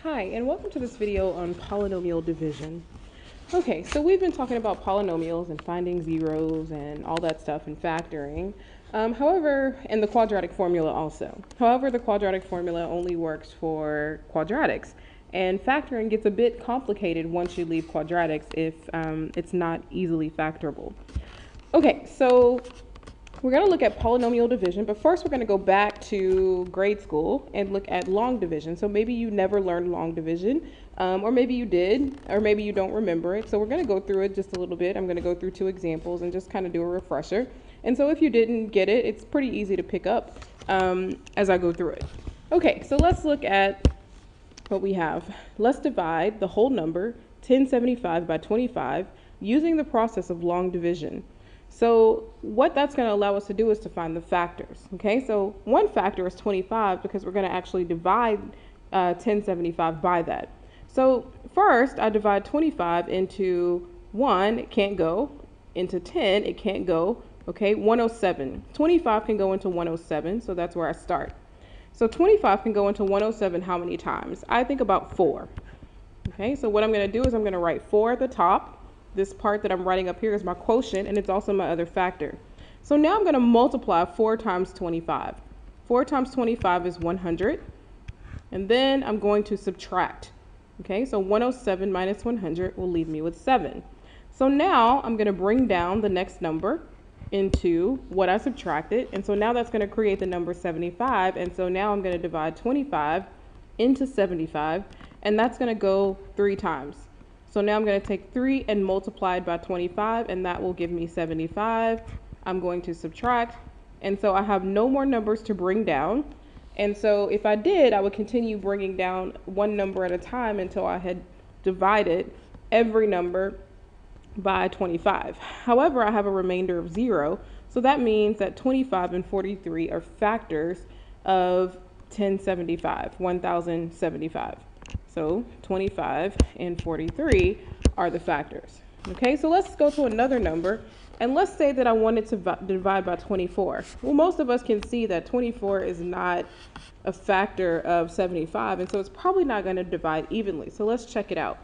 Hi, and welcome to this video on polynomial division. Okay, so we've been talking about polynomials and finding zeros and all that stuff and factoring. And the quadratic formula also. However, the quadratic formula only works for quadratics, and factoring gets a bit complicated once you leave quadratics if it's not easily factorable. Okay, so we're going to look at polynomial division, but first we're going to go back to grade school and look at long division. So maybe you never learned long division, or maybe you did, or maybe you don't remember it. So we're going to go through it just a little bit. I'm going to go through two examples and just kind of do a refresher. And so if you didn't get it, it's pretty easy to pick up as I go through it. Okay, so let's look at what we have. Let's divide the whole number 1075 by 25 using the process of long division. So what that's going to allow us to do is to find the factors. Okay, so one factor is 25 because we're going to actually divide 1075 by that. So first I divide 25 into 1, it can't go, into 10, it can't go. Okay, 107. 25 can go into 107, so that's where I start. So 25 can go into 107 how many times? I think about 4. Okay, so what I'm going to do is I'm going to write 4 at the top. This part that I'm writing up here is my quotient, and it's also my other factor. So now I'm going to multiply 4 times 25. 4 times 25 is 100. And then I'm going to subtract. Okay, so 107 minus 100 will leave me with 7. So now I'm going to bring down the next number into what I subtracted. And so now that's going to create the number 75. And so now I'm going to divide 25 into 75. And that's going to go 3 times. So now I'm going to take 3 and multiply it by 25, and that will give me 75. I'm going to subtract, and so I have no more numbers to bring down. And so if I did, I would continue bringing down one number at a time until I had divided every number by 25. However, I have a remainder of 0, so that means that 25 and 43 are factors of 1075. So 25 and 43 are the factors. Okay, so let's go to another number, and let's say that I wanted to divide by 24. Well, most of us can see that 24 is not a factor of 75, and so it's probably not going to divide evenly. So let's check it out.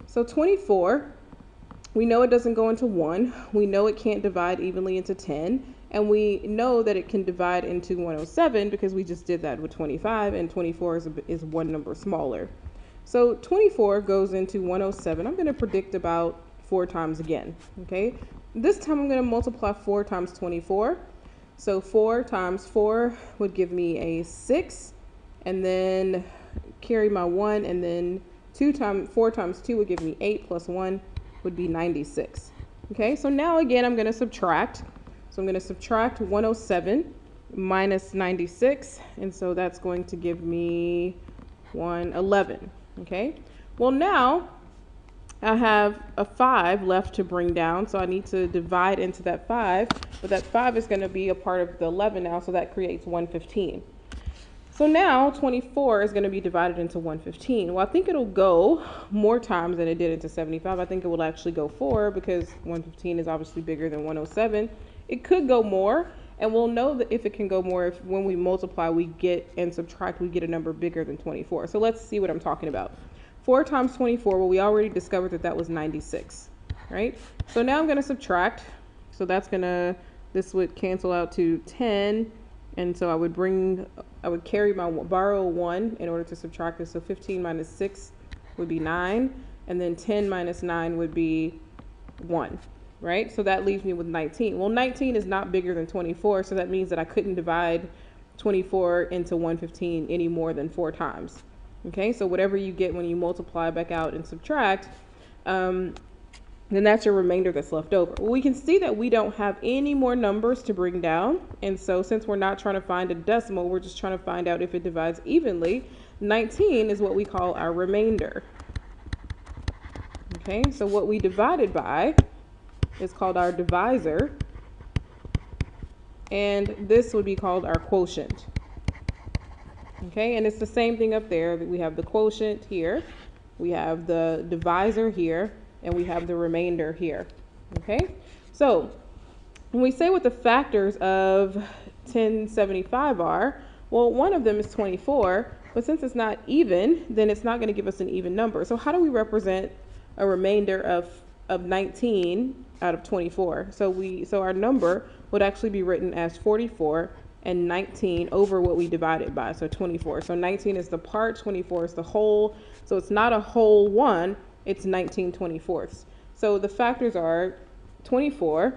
So 24, we know it doesn't go into 1. We know it can't divide evenly into 10. And we know that it can divide into 107 because we just did that with 25, and 24 is one number smaller. So 24 goes into 107. I'm going to predict about 4 times again. Okay, this time I'm going to multiply 4 times 24. So 4 times 4 would give me a 6, and then carry my 1, and then 4 times 2 would give me 8 plus 1 would be 96. Okay, so now again I'm going to subtract. So I'm going to subtract 107 minus 96, and so that's going to give me 111. Okay, well now I have a 5 left to bring down, so I need to divide into that 5, but that 5 is going to be a part of the 11 now, so that creates 115. So now 24 is going to be divided into 115. Well, I think it'll go more times than it did into 75. I think it will actually go 4 because 115 is obviously bigger than 107. It could go more, and we'll know that if it can go more if when we multiply we get and subtract we get a number bigger than 24. So let's see what I'm talking about. 4 times 24, well, we already discovered that that was 96, right? So now I'm going to subtract. So this would cancel out to 10, and so I would borrow 1 in order to subtract this. So 15 minus 6 would be 9, and then 10 minus 9 would be 1. Right? So that leaves me with 19. Well, 19 is not bigger than 24, so that means that I couldn't divide 24 into 115 any more than 4 times. Okay, so whatever you get when you multiply back out and subtract, then that's your remainder that's left over. Well, we can see that we don't have any more numbers to bring down, and so since we're not trying to find a decimal, we're just trying to find out if it divides evenly. 19 is what we call our remainder. Okay, so what we divided by is called our divisor, and this would be called our quotient. Okay, and it's the same thing up there. We have the quotient here, we have the divisor here, and we have the remainder here. Okay, so when we say what the factors of 1075 are, well, one of them is 24, But since it's not even, then it's not going to give us an even number. So how do we represent a remainder of 19 out of 24? So our number would actually be written as 44 and 19 over what we divided by, so 24. So 19 is the part, 24 is the whole. So it's not a whole one, it's 19/24. So the factors are 24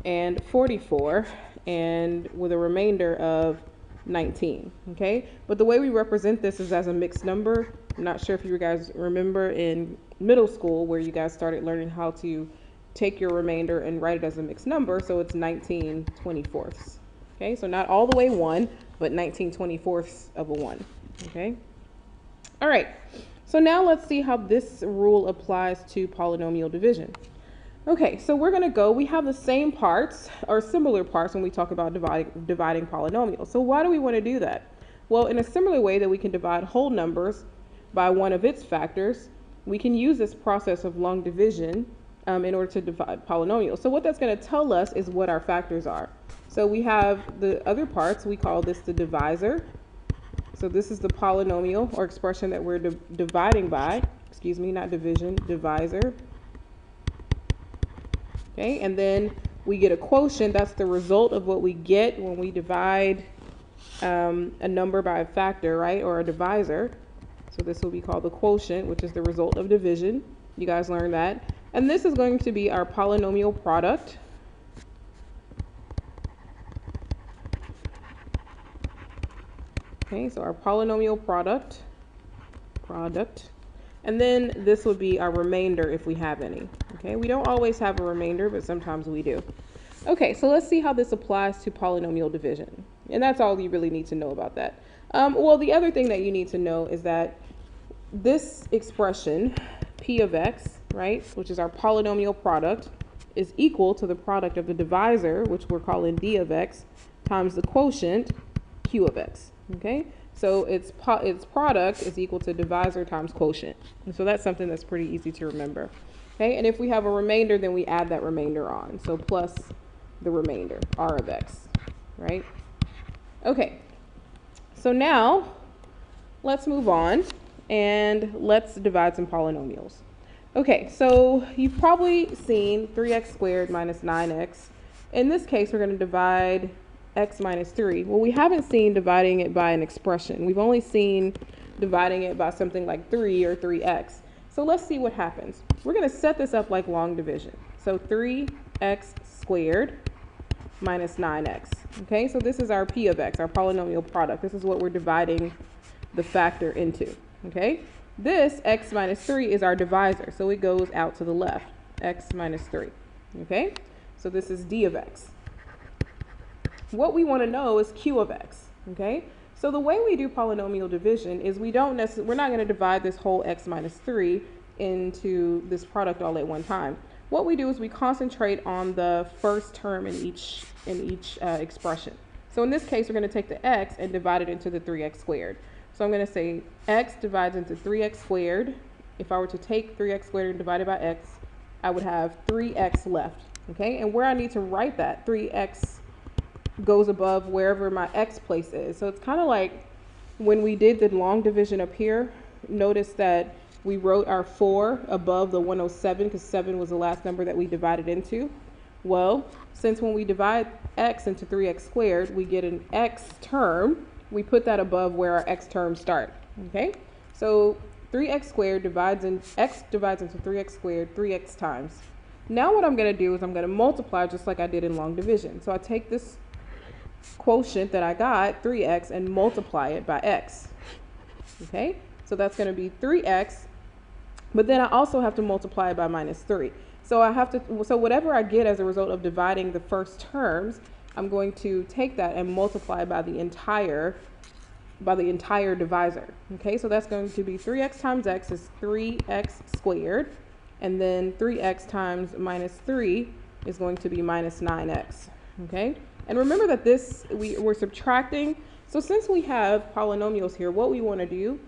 and 44, and with a remainder of 19, okay? But the way we represent this is as a mixed number. I'm not sure if you guys remember in middle school where you guys started learning how to take your remainder and write it as a mixed number, so it's 19/24. Okay, so not all the way 1, but 19/24 of a 1, okay? All right, so now let's see how this rule applies to polynomial division. Okay, so we have the same parts or similar parts when we talk about dividing polynomials. So why do we want to do that? Well, in a similar way that we can divide whole numbers by one of its factors, we can use this process of long division in order to divide polynomials. So what that's going to tell us is what our factors are. So we have the other parts, we call this the divisor. So this is the polynomial or expression that we're dividing by, excuse me, not division, divisor. Okay, and then we get a quotient. That's the result of what we get when we divide a number by a factor, right, or a divisor. So this will be called the quotient, which is the result of division. You guys learned that. And this is going to be our polynomial product. Okay, so our polynomial product. And then this would be our remainder if we have any. Okay, we don't always have a remainder, but sometimes we do. Okay, so let's see how this applies to polynomial division. And that's all you really need to know about that. Well, the other thing that you need to know is that this expression, P of x, right, which is our polynomial product, is equal to the product of the divisor, which we're calling D of x, times the quotient, Q of x. Okay, so its product is equal to divisor times quotient. And so that's something that's pretty easy to remember. Okay, and if we have a remainder, then we add that remainder on. So plus the remainder, R of x, right? Okay, so now let's move on and let's divide some polynomials. Okay, so you've probably seen 3x squared minus 9x. In this case, we're going to divide x minus 3. Well, we haven't seen dividing it by an expression. We've only seen dividing it by something like 3 or 3x. So let's see what happens. We're going to set this up like long division. So 3x squared minus 9x. Okay, so this is our P of x, our polynomial product. This is what we're dividing the factor into. Okay, this x minus 3 is our divisor, so it goes out to the left, x minus 3. Okay, so this is D of x. What we want to know is Q of x. Okay, so the way we do polynomial division is we're not going to divide this whole x minus 3 into this product all at one time. What we do is we concentrate on the first term in each expression. So in this case, we're going to take the x and divide it into the 3x squared. So I'm going to say x divides into 3x squared. If I were to take 3x squared and divide it by x, I would have 3x left. Okay, and where I need to write that, 3x goes above wherever my x place is. So it's kind of like when we did the long division up here, notice that we wrote our 4 above the 107 because 7 was the last number that we divided into. Well, since when we divide x into 3x squared, we get an x term, we put that above where our x terms start. Okay, so 3x squared divides into 3x squared 3x times. Now what I'm going to do is I'm going to multiply just like I did in long division. So I take this quotient that I got, 3x, and multiply it by x. Okay, so that's going to be 3x, but then I also have to multiply it by minus 3. So whatever I get as a result of dividing the first terms, I'm going to take that and multiply by the entire divisor. Okay, so that's going to be 3x times x is 3x squared, and then 3x times minus 3 is going to be minus 9x. Okay, and remember that we're subtracting. So since we have polynomials here, what we want to do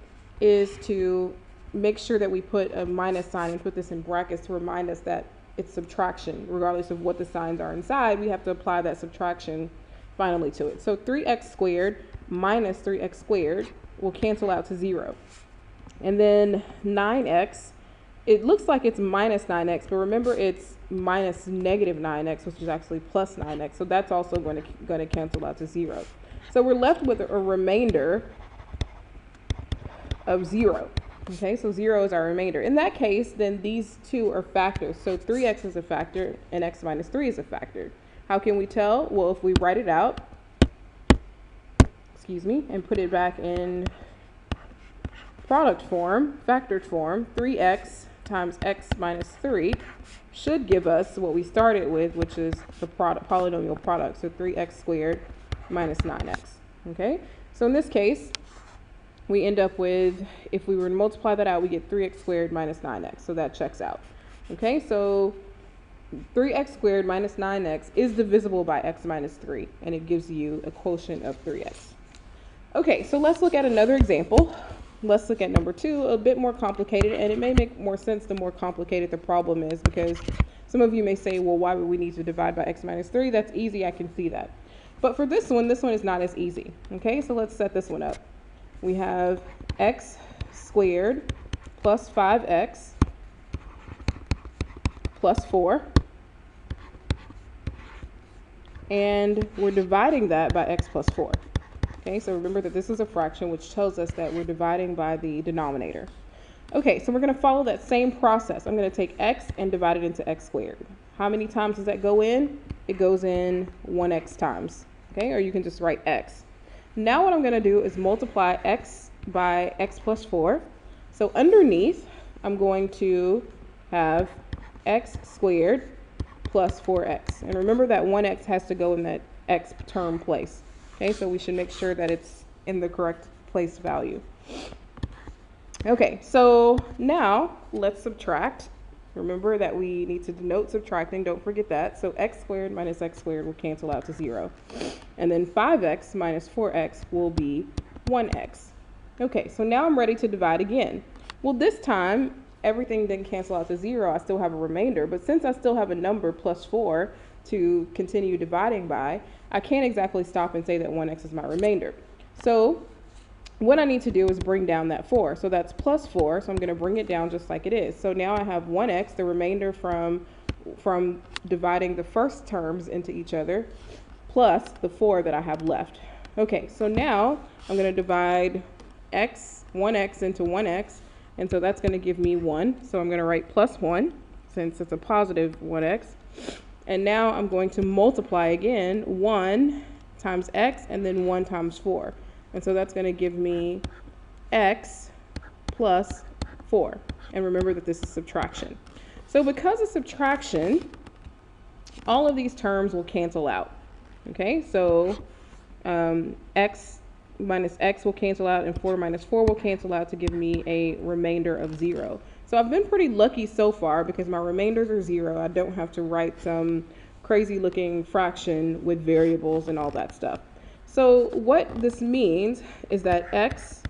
is to make sure that we put a minus sign and put this in brackets to remind us that it's subtraction. Regardless of what the signs are inside, we have to apply that subtraction finally to it. So 3x squared minus 3x squared will cancel out to 0. And then 9x, it looks like it's minus 9x, but remember it's minus negative 9x, which is actually plus 9x. So that's also going to cancel out to 0. So we're left with a remainder of 0. Okay, so 0 is our remainder. In that case, then these two are factors. So 3x is a factor and x minus 3 is a factor. How can we tell? Well, if we write it out, and put it back in product form, factored form, 3x times x minus 3 should give us what we started with, which is the polynomial product. So 3x squared minus 9x. Okay, so in this case, we end up with, if we were to multiply that out, we get 3x squared minus 9x. So that checks out. Okay, so 3x squared minus 9x is divisible by x minus 3, and it gives you a quotient of 3x. Okay, so let's look at another example. Let's look at number 2, a bit more complicated, and it may make more sense the more complicated the problem is, because some of you may say, well, why would we need to divide by x minus 3? That's easy, I can see that. But for this one is not as easy. Okay, so let's set this one up. We have x squared plus 5x plus 4. And we're dividing that by x plus 4. Okay, so remember that this is a fraction, which tells us that we're dividing by the denominator. Okay, so we're going to follow that same process. I'm going to take x and divide it into x squared. How many times does that go in? It goes in 1x times. Okay, or you can just write x. Now what I'm going to do is multiply x by x plus 4. So underneath, I'm going to have x squared plus 4x. And remember that 1x has to go in that x term place. Okay, so we should make sure that it's in the correct place value. Okay, so now let's subtract. Remember that we need to denote subtracting, don't forget that. So x squared minus x squared will cancel out to 0. And then 5x minus 4x will be 1x. Okay, so now I'm ready to divide again. Well, this time, everything didn't cancel out to 0. I still have a remainder, but since I still have a number plus 4 to continue dividing by, I can't exactly stop and say that 1x is my remainder. So what I need to do is bring down that 4. So that's plus 4, so I'm going to bring it down just like it is. So now I have 1x, the remainder from dividing the first terms into each other, plus the 4 that I have left. Okay, so now I'm going to divide 1x into 1x, and so that's going to give me 1. So I'm going to write plus 1, since it's a positive 1x. And now I'm going to multiply again, 1 times x, and then 1 times 4. And so that's going to give me x plus 4. And remember that this is subtraction. So because of subtraction, all of these terms will cancel out. Okay, so x minus x will cancel out, and 4 minus 4 will cancel out to give me a remainder of 0. So I've been pretty lucky so far because my remainders are 0. I don't have to write some crazy looking fraction with variables and all that stuff. So what this means is that x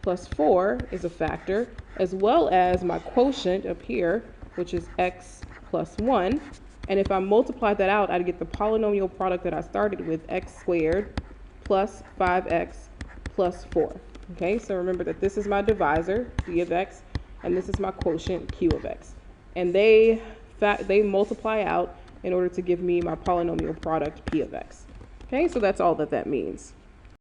plus 4 is a factor, as well as my quotient up here, which is x plus 1. And if I multiply that out, I'd get the polynomial product that I started with, x squared plus 5x plus 4. Okay, so remember that this is my divisor, d of x, and this is my quotient, q of x. And they multiply out in order to give me my polynomial product, p of x. Okay, so that's all that means.